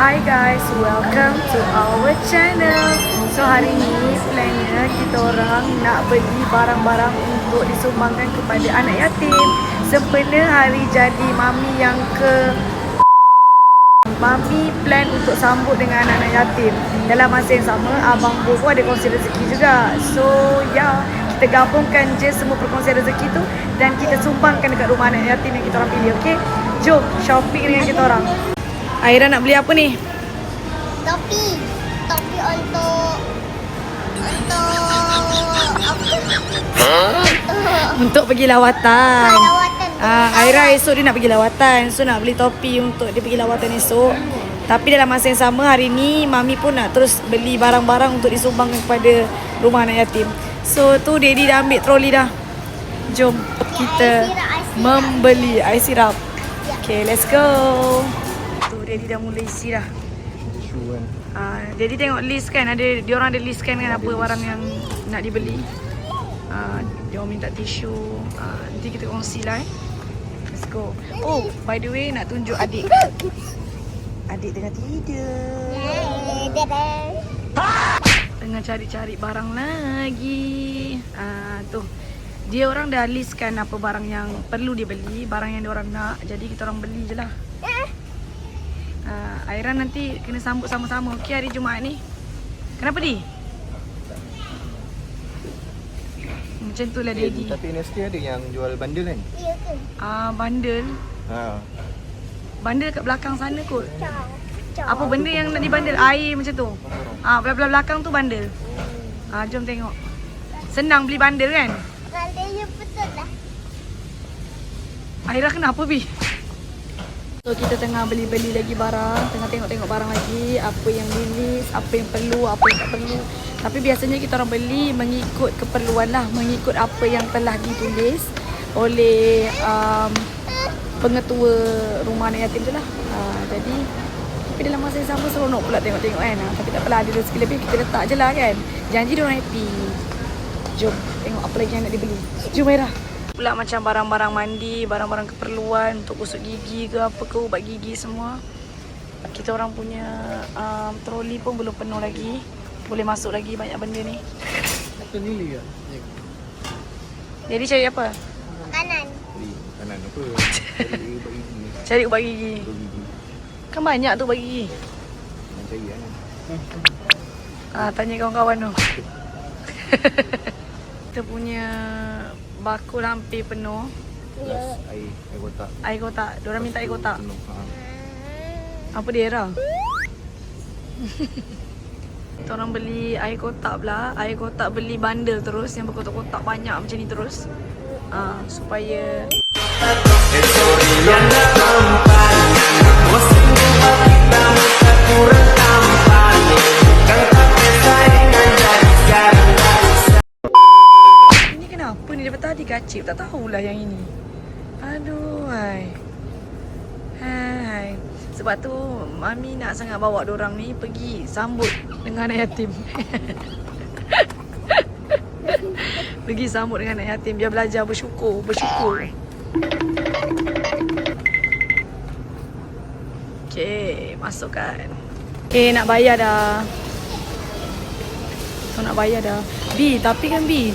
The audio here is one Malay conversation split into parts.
Hi guys, welcome to our channel. So hari ni plannya kita orang nak beli barang-barang untuk disumbangkan kepada anak yatim sempena hari jadi Mami yang ke. Mami plan untuk sambut dengan anak-anak yatim. Dalam masa yang sama, Abang Bo pun ada kongsi rezeki juga. So ya, kita gabungkan je semua perkongsian rezeki tu dan kita sumbangkan dekat rumah anak yatim yang kita orang pilih, okey? Jom shopping dengan kita orang. Aira nak beli apa ni? Topi untuk Untuk pergi lawatan. lawatan. Aira esok dia nak pergi lawatan. So nak beli topi untuk dia pergi lawatan esok. Tapi dalam masa yang sama hari ni Mami pun nak terus beli barang-barang untuk disumbangkan kepada rumah anak yatim. So tu Daddy dah ambil troli dah. Jom kita membeli air sirap. Okay, let's go. Tu Daddy dah mula isi dah. Daddy tengok list kan, diorang ada list kan apa barang yang nak dibeli. Dia orang minta tisu. Nanti kita kongsi lah Let's go. Oh, by the way nak tunjuk adik. Adik tengah tidur. Tengah cari-cari barang lagi. Tu. Dia orang dah listkan apa barang yang perlu dibeli, barang yang dia orang nak. Jadi kita orang beli je lah. Aira nanti kena sambut sama-sama, okey, hari Jumaat ni. Kenapa di? Macam tu lah Daddy. Tapi NST ada yang jual bandel kan? Ya ke? Bandel. Bandel kat belakang sana kot. Apa benda yang nak dibandel? Air macam tu. Belah belakang tu bandel. Jom tengok. Senang beli bandel kan? Bandel betul lah. Aira kenapa Bi? So kita tengah beli-beli lagi barang, tengah tengok-tengok barang lagi, apa yang di list, apa yang perlu, apa yang tak perlu. Tapi biasanya kita orang beli mengikut keperluan lah, mengikut apa yang telah ditulis oleh pengetua rumah anak yatim tu lah. Jadi tapi dalam masa yang sama seronok pula tengok-tengok kan. Tapi tak apalah, ada rezeki lebih kita letak je lah kan. Janji dia orang happy. Jom tengok apa lagi yang nak dibeli. Jom Aira. Pula macam barang-barang mandi, barang-barang keperluan untuk gosok gigi ke apa ke, ubat gigi semua. Kita orang punya troli pun belum penuh lagi. Boleh masuk lagi banyak benda ni. Apa ni ya? Jadi cari apa? Makanan. Beli makanan apa? Cari ubat gigi. Cari ubat gigi. Ubat gigi. Kan banyak tu ubat gigi. Nak cari Tanya kawan-kawan tu. Kita punya bakul hampir penuh. Plus air kotak. Air kotak. Diorang minta air kotak. Penuh. Apa dia Ra? Kita orang beli air kotak pula. Air kotak beli bundle terus yang berkotak-kotak banyak macam ni terus. Supaya ini kenapa ni daripada tadi kacip, tak tahulah yang ini. Aduh, hai. Sebab tu Mami nak sangat bawa diorang ni pergi sambut dengan anak yatim. Pergi sambut dengan anak yatim, biar belajar bersyukur. Okay, masukkan. Nak bayar dah. So nak bayar dah. Bi, tapi kan Bi,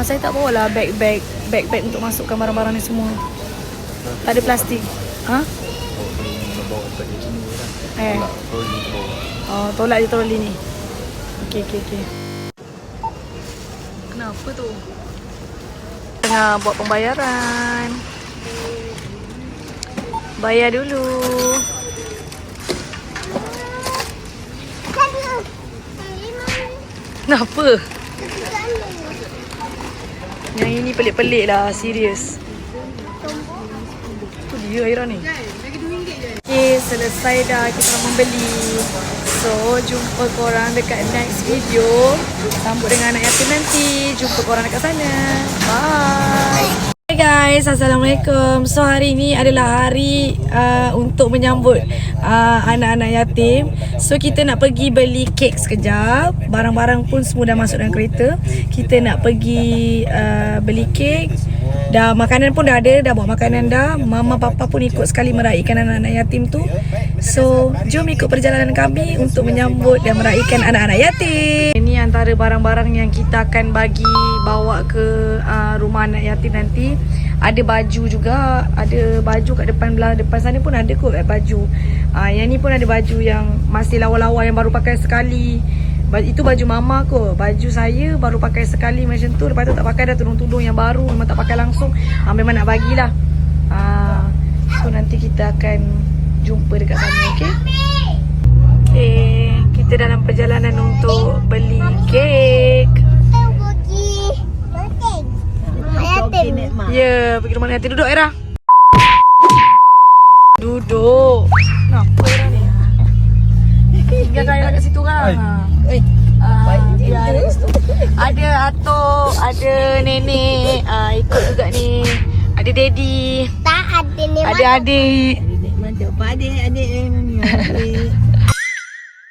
saya tak bawa lah bag untuk masukkan barang-barang ni semua. Tak ada plastik. Bawa kat sini lah. Troli bawa. Tolak je troli ni. Okay. Kenapa tu? Tengah buat pembayaran. Bayar dulu. Kenapa? Yang ini pelik-pelik lah, serius. Tu dia Aira ni. Okay, selesai dah kita membeli. So, jumpa korang dekat next video. Sambut dengan anak yatim nanti. Jumpa korang dekat sana. Bye. Hai guys, Assalamualaikum. So hari ni adalah hari untuk menyambut anak-anak yatim. So kita nak pergi beli kek sekejap. Barang-barang pun semua dah masuk dalam kereta. Kita nak pergi beli kek Dah makanan pun dah ada, dah bawa makanan dah. Mama papa pun ikut sekali meraihkan anak-anak yatim tu. So, jom ikut perjalanan kami untuk menyambut dan meraihkan anak-anak yatim. Ini antara barang-barang yang kita akan bawa ke rumah anak yatim nanti. Ada baju juga, ada baju kat depan sana pun ada kot baju. Yang ni pun ada baju yang masih lawa-lawa yang baru pakai sekali. Itu baju mama kot. Baju saya baru pakai sekali macam tu. Lepas tu tak pakai dah tudung-tudung yang baru. Memang tak pakai langsung. Memang nak bagilah. So nanti kita akan jumpa dekat sana, okey? Okay, kita dalam perjalanan untuk beli kek. Ya, pergi rumah nanti. Duduk Era. Duduk. Kenapa Era ni? Tinggalkan Era kat situ kan. Ya, ada kat situ. Ada atuk, ada nenek, ikut juga ni. Ada daddy. Tak ada ni. Ada adik. Adik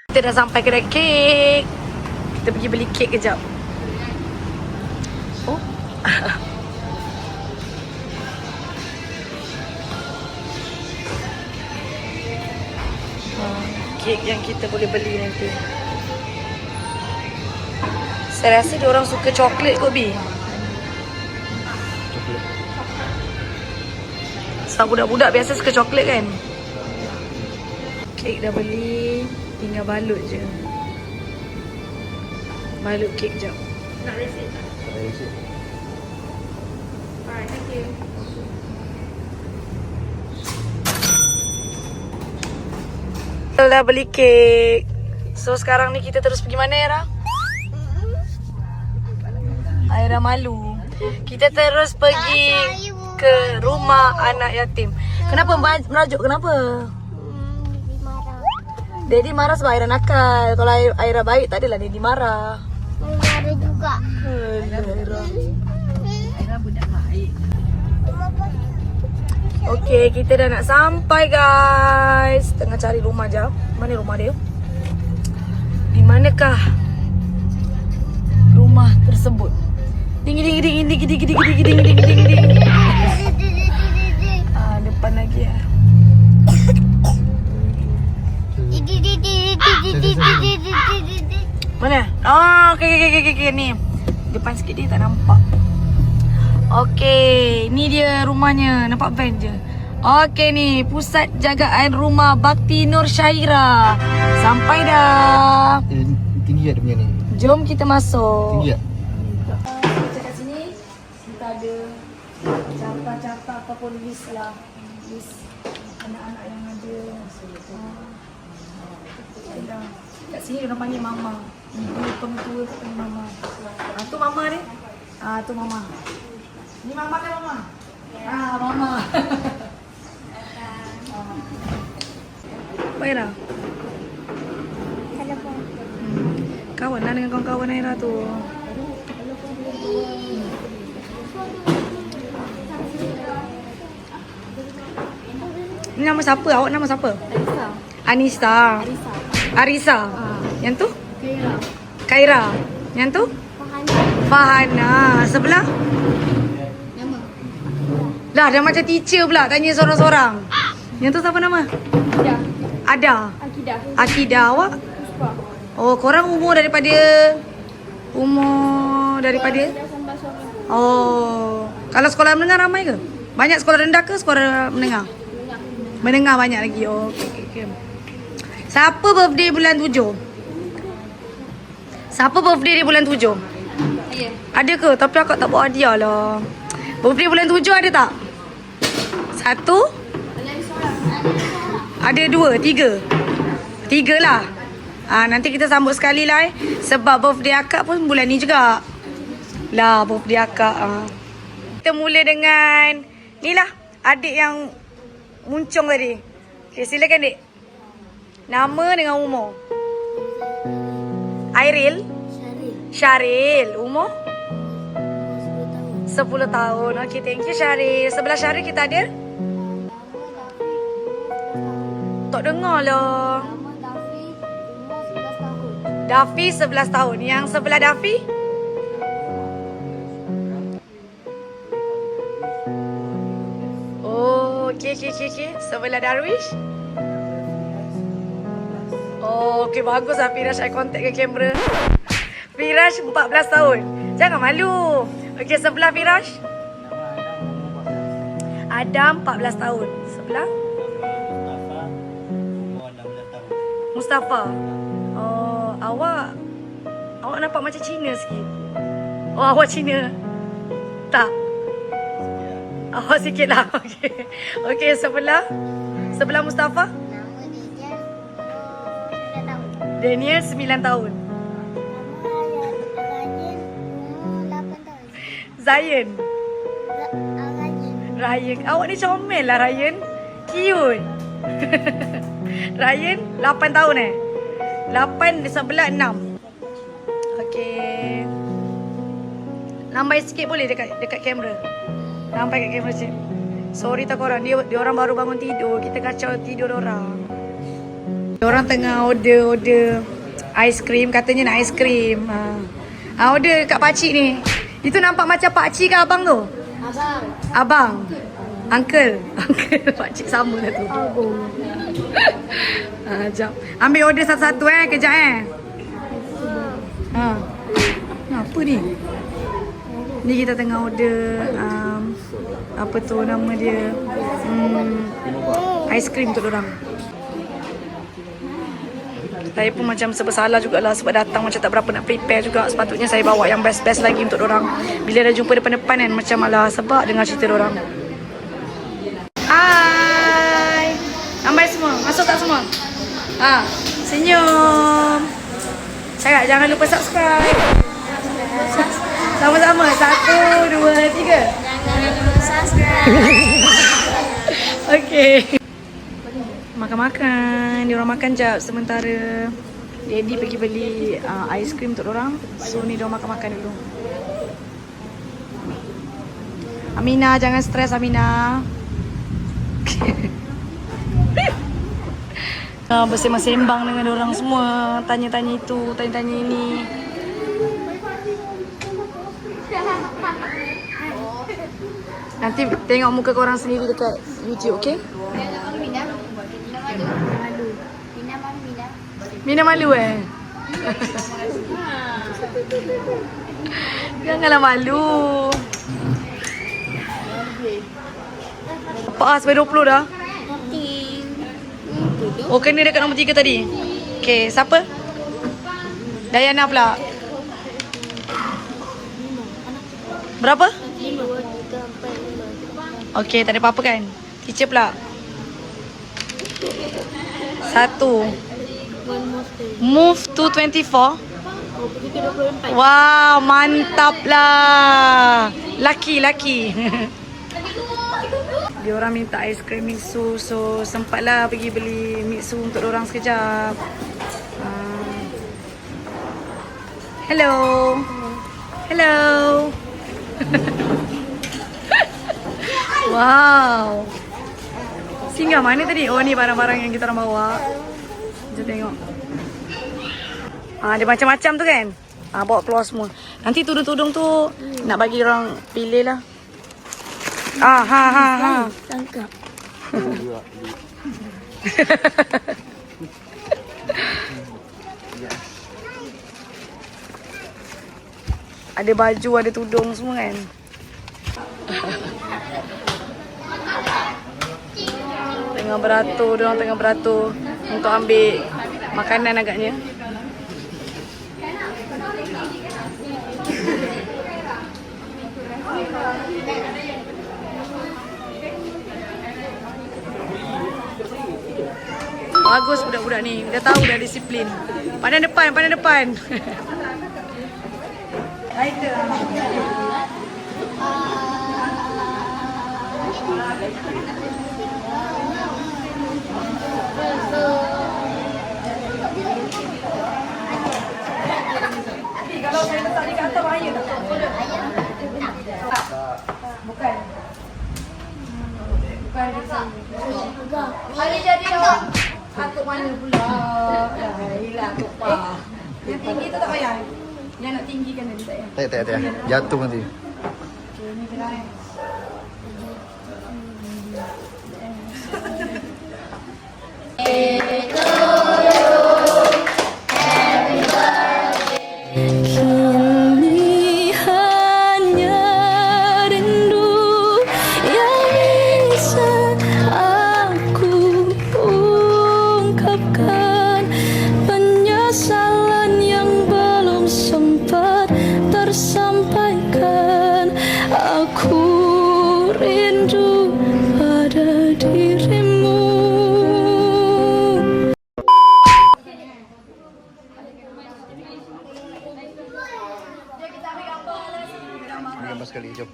Kita dah sampai kedai kek. Kita pergi beli kek kejap. Oh. Kek yang kita boleh beli nanti. Saya rasa dia orang suka coklat kot, Bi. Coklat. Sebab budak-budak biasa suka coklat kan. Kek dah beli, tinggal balut je. Balut kek jap. Nak resit tak? Tak rasa. Alright, thank you. Dah beli kek. So sekarang ni kita terus pergi mana, Era? Era malu. Kita terus pergi ke rumah anak yatim. Kenapa merajuk? Kenapa? Daddy marah sebab Aira nakal. Kalau Aira baik tak adalah Daddy marah. Ada juga. Aira budak baik. Okay, kita dah nak sampai guys. Tengah cari rumah jap. Mana rumah dia? Di manakah rumah tersebut? Ding ding ding ding ding ding ding ding ding ding ding. Depan lagi ya. Mana? Okay, ni. Depan sikit dia tak nampak. Okay, ni dia rumahnya. Nampak van je. Okay ni, Pusat Jagaan Rumah Bakti Nur Syaira. Sampai dah. Tinggi tak dia punya ni? Jom kita masuk. Tinggi tak? Kita kat sini, kita ada carta-carta ataupun list lah. List anak-anak yang ada. Kat sini dia orang panggil mama. Ibu pengetua kat panggil mama. Tu mama ni. Tu mama. Ni mama kan mama? Mama. Aira. Kawan lah dengan kawan-kawan Aira tu. Ni nama siapa? Awak nama siapa? Anissa. Arisa. Yang tu? Kaira. Yang tu? Fahana. Sebelah? Lah, dah macam teacher pula tanya seorang-seorang. Yang tu siapa nama? Ada. Akidah. Awak? Oh, korang umur daripada? Oh. Kalau sekolah menengah ramai ke? Banyak sekolah rendah ke sekolah menengah? Menengah banyak lagi. Oh, okay. Siapa birthday bulan 7? Siapa birthday dia bulan 7? Ada ke? Tapi akak tak bawa hadiah lah. Birthday bulan 7 ada tak? 1? Ada 2, 3? 3 lah. Nanti kita sambut sekali lah sebab birthday akak pun bulan ni juga. Lah, birthday akak. Kita mula dengan ni lah, adik yang muncung tadi. Okay, silakan dik. Nama dengan umur. Airil. Syaril. Umur? 10 tahun. Okay, thank you Syaril. Sebelah Syaril kita ada? Tak dengar lah. Dafi 11 tahun. Yang sebelah Dafi? okay. Sebelah Darwish. Oh, okay, bagus lah Firash eye contact ke kamera. Firash 14 tahun. Jangan malu. Okay, sebelah Firash. Adam 14 tahun. Sebelah Mustafa. Oh, awak nampak macam Cina sikit. Oh, awak Cina. Tak. Awak sikit lah. Okay. Okay, sebelah Mustafa. Nama dia 9 tahun. Daniel 9 tahun. Nama Ryan 8 tahun. Zayan. Ryan. Ryan. Awak ni comel lah Ryan. Cute. Ryan 8 tahun 8 di sebelah 6. Okey. Lambai sikit boleh dekat kamera. Lambai kat kamera sikit. Sorry tak korang. Dia orang baru bangun tidur. Kita kacau tidur orang. Orang tengah order aiskrim. Katanya nak aiskrim. Order kat pakcik ni. Itu nampak macam pakcik ke abang tu? Abang. Uncle. Pakcik sama lah tu. Jap. Ambil order satu-satu kejap Apa ni? Ni kita tengah order apa tu nama dia? Aiskrim untuk orang. Saya pun macam bersalah jugalah sebab datang macam tak berapa nak prepare juga. Sepatutnya saya bawa yang best-best lagi untuk orang. Bila dah jumpa depan-depan kan macam malah sebab dengar cerita orang. Hai. Ambil semua. Masuk tak semua? Senyum. Cakap jangan lupa subscribe. Sama-sama. 1, 2, 3. Jangan lupa subscribe. Okay. Makan-makan. Diorang makan jap sementara Daddy pergi beli aiskrim untuk orang. So ni diorang makan-makan dulu. Amina, jangan stres Amina. Bersembang-sembang dengan orang semua. Tanya-tanya itu, tanya-tanya ini. Nanti tengok muka korang sendiri dekat YouTube, okay? Mina malu Janganlah malu. Apa sampai 20 dah? Oh, kena dekat nombor 3 tadi. Okay, siapa? Dayana pula. Berapa? 5, 3, 4, 5. Okay, tak ada apa-apa kan? Teacher pula. 1. Move to 24. Wow, mantap lah. Laki. Dia orang minta aiskrim mixu, so sempatlah pergi beli mixu untuk orang sekejap. Hello. Wow. Singgah mana tadi? Oh, ni barang-barang yang kita orang bawa. Jom tengok. Dia macam-macam tu kan? Bawa keluar semua. Nanti tudung-tudung tu nak bagi orang pilih lah. Tangkap. Ada baju, ada tudung semua kan? Diorang tengah beratur untuk ambil makanan agaknya. Bagus budak-budak ni. Dah tahu dah disiplin. Pandang depan. Lighter. Kalau saya letak di kat atas bahaya tak? Bukan. Hari jadi awak atuk mana pula? Hilang atuk pa. Yang tinggi tu tak payah. Yang nak tinggikan tadi tak payah. Tak. Jatuh nanti. Okay, ni gerai. Kini hanya rindu yang bisa aku ungkapkan, penyesalan yang belum sempat tersampaikan. Aku rindu pada dirimu. Gambar sekali, jom.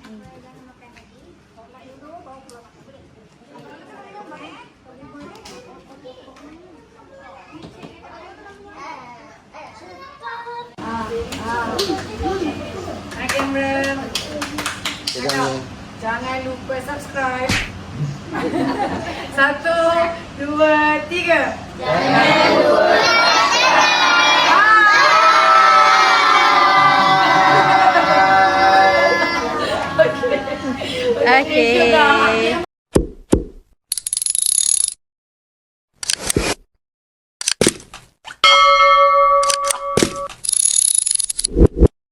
Kamera. Pegang. Jangan lupa subscribe. 1, 2, 3. Okay.